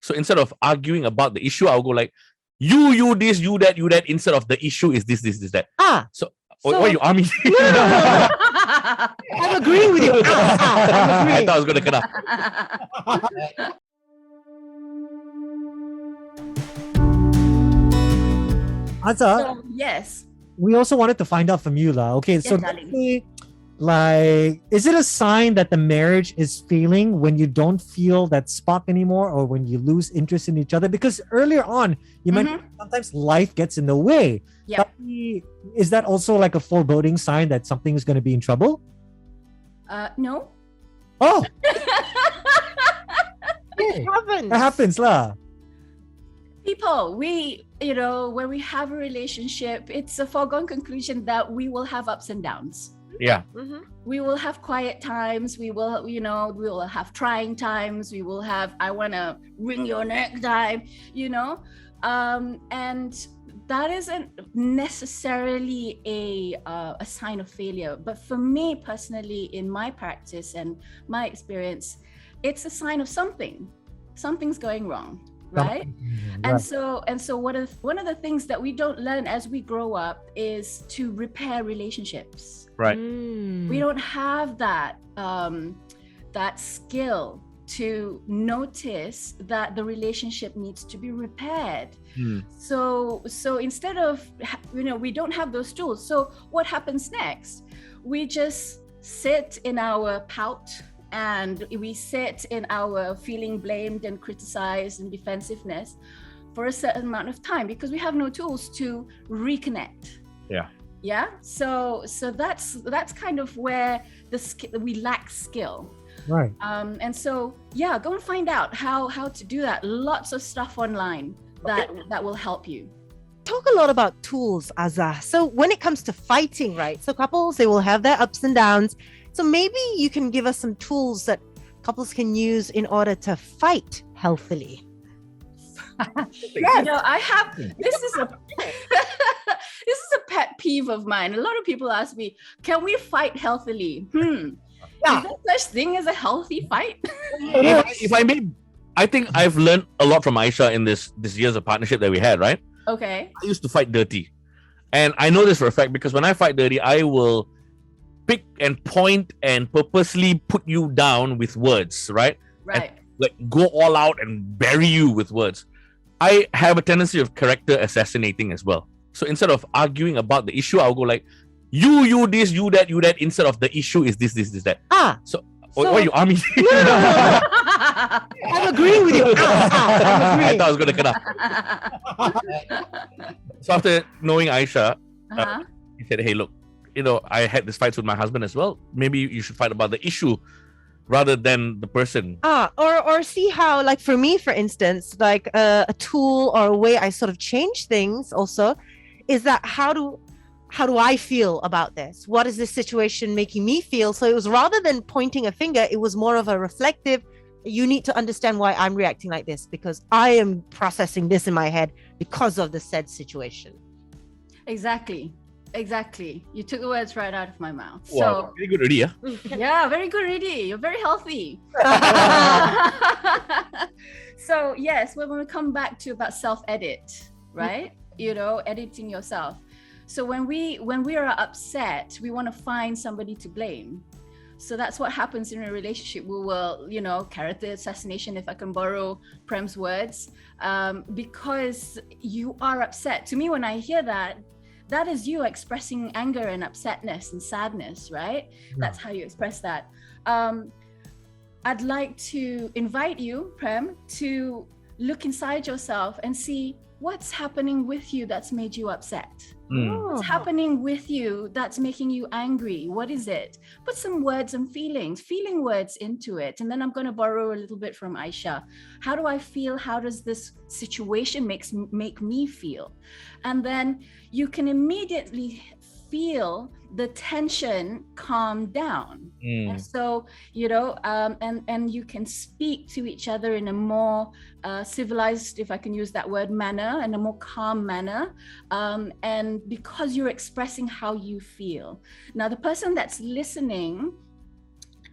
So instead of arguing about the issue, I'll go like, you this, you that, instead of the issue is this, that. So why you army? I'm agreeing with you. I'm agreeing. I thought I was going to kena. Azah, Yes. we also wanted to find out from you, okay? So Yes, let's say, like, is it a sign that the marriage is failing when you don't feel that spark anymore, or when you lose interest in each other? Because earlier on, you mentioned sometimes life gets in the way. Yeah. Is that also like a foreboding sign that something is going to be in trouble? No. Oh, Happens. that happens, lah. People, when we have a relationship, it's a foregone conclusion that we will have ups and downs. Yeah. We will have quiet times. We will have trying times. We will have, I want to wring your neck time, and that isn't necessarily a sign of failure. But for me personally, in my practice and my experience, it's a sign of something's going wrong. Right? And so one of the things that we don't learn as we grow up is to repair relationships. Right. We don't have that skill to notice that the relationship needs to be repaired. So instead of, we don't have those tools. So what happens next? We just sit in our pout, and we sit in our feeling blamed and criticized and defensiveness for a certain amount of time because we have no tools to reconnect. Yeah. So that's kind of where we lack skill. Right. And so go and find out how to do that. Lots of stuff online that will help you. Talk a lot about tools, Azah. So when it comes to fighting, right? So couples, they will have their ups and downs. So maybe you can give us some tools that couples can use in order to fight healthily. Yes. I have, this is a pet peeve of mine. A lot of people ask me, can we fight healthily? Is there such thing as a healthy fight? If I may, I think I've learned a lot from Aishah in this years of partnership that we had, right? Okay. I used to fight dirty. And I know this for a fact because when I fight dirty, I will pick and point and purposely put you down with words, right? Right. And, like, go all out and bury you with words. I have a tendency of character assassinating as well. So instead of arguing about the issue, I'll go like, you this, you that, instead of the issue is this, that. So why you army? I'm agreeing with you. I thought I was going to kena. So after knowing Aishah, he said, hey, look, I had this fights with my husband as well. Maybe you should fight about the issue rather than the person. Or see how, like for me, for instance, like a tool or a way I sort of change things also is that how do I feel about this? What is this situation making me feel? So it was rather than pointing a finger, it was more of a reflective, you need to understand why I'm reacting like this because I am processing this in my head because of the said situation. Exactly. You took the words right out of my mouth. Wow, So very good already, yeah? yeah, very good already. You're very healthy. So yes, we're going to come back to about self-edit, right? Editing yourself. So when we are upset, we want to find somebody to blame. So that's what happens in a relationship. We will, character assassination, if I can borrow Prem's words, because you are upset. To me, when I hear that is you expressing anger and upsetness and sadness, right? Yeah. That's how you express that. I'd like to invite you, Prem, to look inside yourself and see what's happening with you that's made you upset. What's happening with you that's making you angry? What is it? Put some words and feeling words into it. And then I'm going to borrow a little bit from Aishah. How do I feel? How does this situation make me feel? And then you can immediately feel the tension calm down. And so, and you can speak to each other in a more civilized, if I can use that word, manner, and a more calm manner. And because you're expressing how you feel. Now, the person that's listening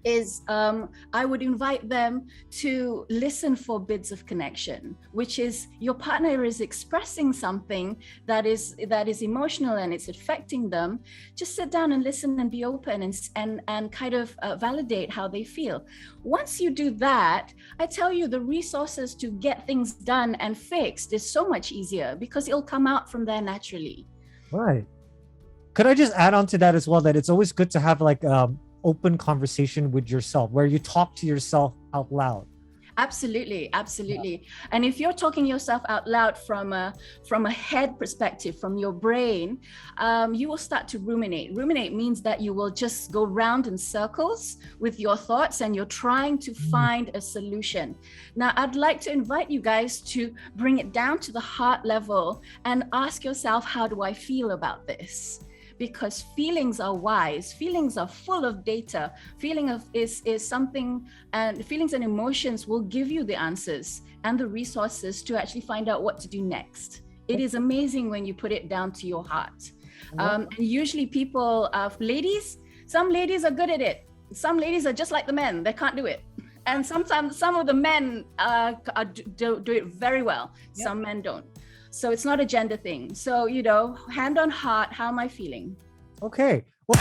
is I would invite them to listen for bids of connection, which is your partner is expressing something that is emotional and it's affecting them. Just sit down and listen and be open and kind of validate how they feel. Once you do that, I tell you, the resources to get things done and fixed is so much easier because it'll come out from there naturally. Right. Could I just add on to that as well, that it's always good to have like open conversation with yourself where you talk to yourself out loud? Absolutely. And if you're talking yourself out loud from a head perspective, from your brain, you will start to ruminate. Ruminate means that you will just go round in circles with your thoughts and you're trying to find a solution. Now, I'd like to invite you guys to bring it down to the heart level and ask yourself, how do I feel about this? Because feelings are wise, feelings are full of data. Is something, and feelings and emotions will give you the answers and the resources to actually find out what to do next. It is amazing when you put it down to your heart. And usually people, ladies, some ladies are good at it. Some ladies are just like the men, they can't do it. And sometimes some of the men do it very well. Yep. Some men don't. So it's not a gender thing. So, hand on heart, how am I feeling? Okay. Well